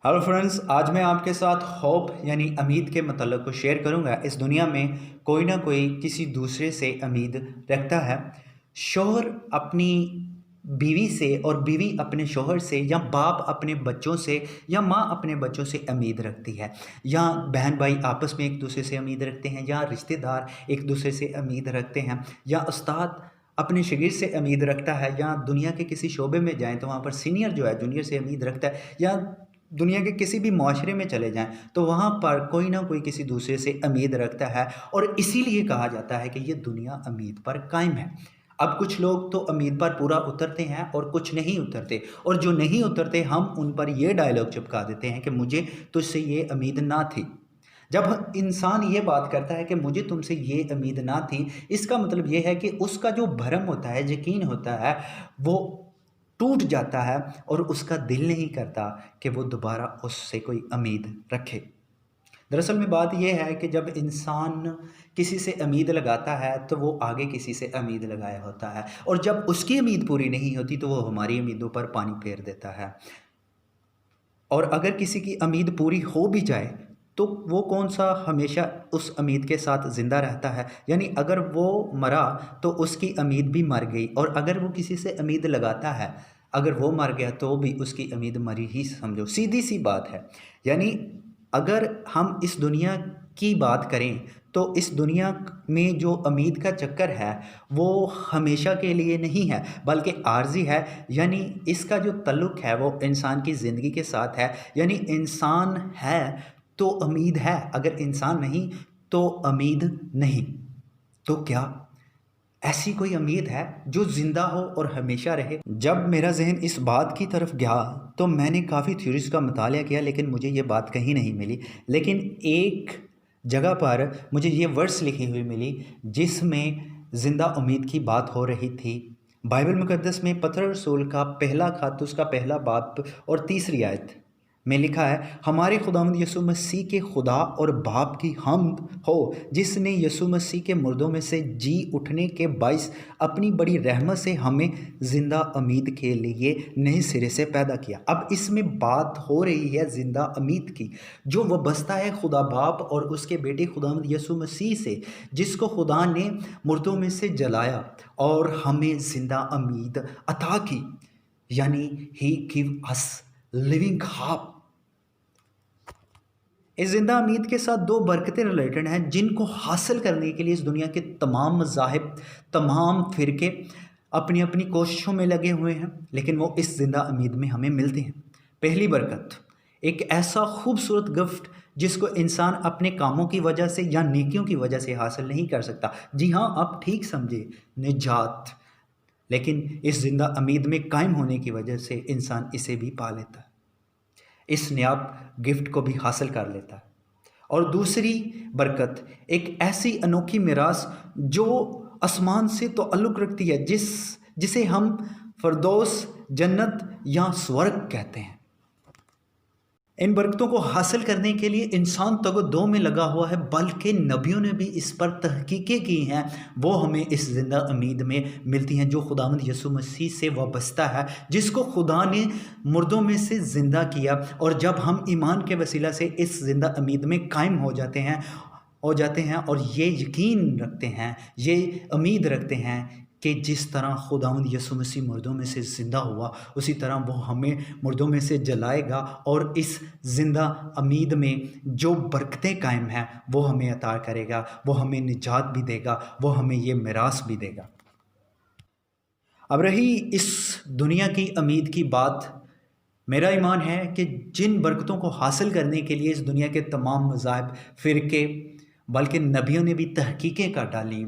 Hello friends, आज मैं आपके साथ होप यानी उम्मीद के मतलब को शेयर करूंगा। इस दुनिया में कोई ना कोई किसी दूसरे से उम्मीद रखता है। शोहर अपनी बीवी से और बीवी अपने शोहर से, या बाप अपने बच्चों से, या माँ अपने बच्चों से उम्मीद रखती है, या बहन भाई आपस में एक दूसरे से उम्मीद रखते हैं, या रिश्तेदार एक दूसरे से उम्मीद रखते हैं, या उस्ताद अपने शागिर्द से उम्मीद रखता है, या दुनिया के किसी शोबे में जाएं तो वहाँ पर सीनियर जो है जूनियर से उम्मीद रखता है, या दुनिया के किसी भी माशरे में चले जाएं तो वहाँ पर कोई ना कोई किसी दूसरे से उम्मीद रखता है। और इसीलिए कहा जाता है कि ये दुनिया उम्मीद पर कायम है। अब कुछ लोग तो उम्मीद पर पूरा उतरते हैं और कुछ नहीं उतरते, और जो नहीं उतरते हम उन पर ये डायलॉग चिपका देते हैं कि मुझे तुझसे ये उम्मीद ना थी। जब इंसान ये बात करता है कि मुझे तुमसे ये उम्मीद ना थी, इसका मतलब ये है कि उसका जो भरम होता है, यकीन होता है, वो टूट जाता है और उसका दिल नहीं करता कि वो दोबारा उससे कोई उम्मीद रखे। दरअसल में बात यह है कि जब इंसान किसी से उम्मीद लगाता है तो वो आगे किसी से उम्मीद लगाया होता है, और जब उसकी उम्मीद पूरी नहीं होती तो वो हमारी उम्मीदों पर पानी फेर देता है। और अगर किसी की उम्मीद पूरी हो भी जाए तो वो कौन सा हमेशा उस उम्मीद के साथ ज़िंदा रहता है। यानी अगर वो मरा तो उसकी उम्मीद भी मर गई, और अगर वो किसी से उम्मीद लगाता है, अगर वो मर गया तो भी उसकी उम्मीद मरी ही समझो। सीधी सी बात है। यानी अगर हम इस दुनिया की बात करें तो इस दुनिया में जो उम्मीद का चक्कर है वो हमेशा के लिए नहीं है, बल्कि आर्जी है। यानी इसका जो तल्लुक़ है वो इंसान की ज़िंदगी के साथ है। यानी इंसान है तो उम्मीद है, अगर इंसान नहीं तो उम्मीद नहीं। तो क्या ऐसी कोई उम्मीद है जो ज़िंदा हो और हमेशा रहे? जब मेरा ज़हन इस बात की तरफ गया तो मैंने काफ़ी थ्योरीज़ का मुतालिया किया, लेकिन मुझे ये बात कहीं नहीं मिली। लेकिन एक जगह पर मुझे ये वर्ड्स लिखी हुई मिली जिसमें ज़िंदा उम्मीद की बात हो रही थी। बाइबल मुक़द्दस में पतरस रसूल का पहला ख़त, उसका पहला बाब और तीसरी आयत में लिखा है, हमारे खुदावंद यीशु मसीह के खुदा और बाप की हम्द हो, जिसने यीशु मसीह के मुर्दों में से जी उठने के बाइस अपनी बड़ी रहमत से हमें ज़िंदा उम्मीद के लिए नए सिरे से पैदा किया। अब इसमें बात हो रही है ज़िंदा उम्मीद की, जो वह बसता है खुदा बाप और उसके बेटे खुदावंद यीशु मसीह से, जिसको खुदा ने मुर्दों में से जलाया और हमें ज़िंदा उम्मीद अता की। यानी ही गिव अस लिविंग होप। इस ज़िंदा उम्मीद के साथ दो बरकतें रिलेटेड हैं जिनको हासिल करने के लिए इस दुनिया के तमाम मज़ाहिब, तमाम फ़िरके अपनी अपनी कोशिशों में लगे हुए हैं, लेकिन वो इस ज़िंदा उम्मीद में हमें मिलती हैं। पहली बरकत, एक ऐसा खूबसूरत गिफ्ट जिसको इंसान अपने कामों की वजह से या नेकियों की वजह से हासिल नहीं कर सकता। जी हाँ, आप ठीक समझे, निजात। लेकिन इस ज़िंदा उम्मीद में कायम होने की वजह से इंसान इसे भी पा लेता है, इस नायाब गिफ्ट को भी हासिल कर लेता है। और दूसरी बरकत, एक ऐसी अनोखी मिरास जो आसमान से ताल्लुक़ रखती है, जिसे हम फ़िरदौस, जन्नत या स्वर्ग कहते हैं। इन बरकतों को हासिल करने के लिए इंसान तगो-दो में लगा हुआ है, बल्कि नबियों ने भी इस पर तहकीकें की हैं। वो हमें इस ज़िंदा उम्मीद में मिलती हैं जो खुदावंद यीशु मसीह से वाबस्ता है, जिसको खुदा ने मुर्दों में से ज़िंदा किया। और जब हम ईमान के वसीला से इस ज़िंदा उम्मीद में कायम हो जाते हैं और ये यकीन रखते हैं, ये उम्मीद रखते हैं कि जिस तरह खुदावंद यीशु मसीह मुर्दों में से ज़िंदा हुआ, उसी तरह वो हमें मुर्दों में से जलाएगा, और इस ज़िंदा उम्मीद में जो बरकतें कायम हैं वो हमें अता करेगा, वो हमें निजात भी देगा, वो हमें ये मिरास भी देगा। अब रही इस दुनिया की उम्मीद की बात, मेरा ईमान है कि जिन बरकतों को हासिल करने के लिए इस दुनिया के तमाम मज़ाहिब, फ़िरके, बल्कि नबियों ने भी तहकीकें कर डाली,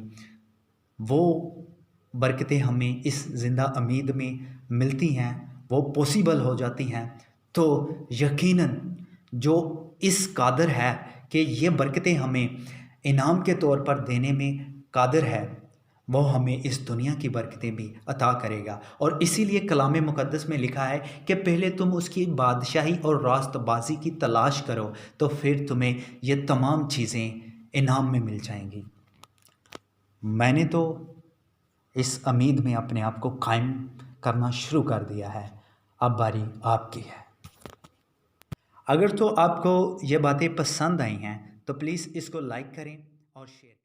वो बरकतें हमें इस ज़िंदा उम्मीद में मिलती हैं, वो पॉसिबल हो जाती हैं। तो यकीनन जो इस कादिर है कि ये बरकतें हमें इनाम के तौर पर देने में कादिर है, वो हमें इस दुनिया की बरकतें भी अता करेगा। और इसीलिए कलाम मुक़द्दस में लिखा है कि पहले तुम उसकी बादशाही और रास्तबाज़ी की तलाश करो, तो फिर तुम्हें ये तमाम चीज़ें इनाम में मिल जाएंगी। मैंने तो इस उम्मीद में अपने आप को कायम करना शुरू कर दिया है, अब बारी आपकी है। अगर तो आपको ये बातें पसंद आई हैं तो प्लीज़ इसको लाइक करें और शेयर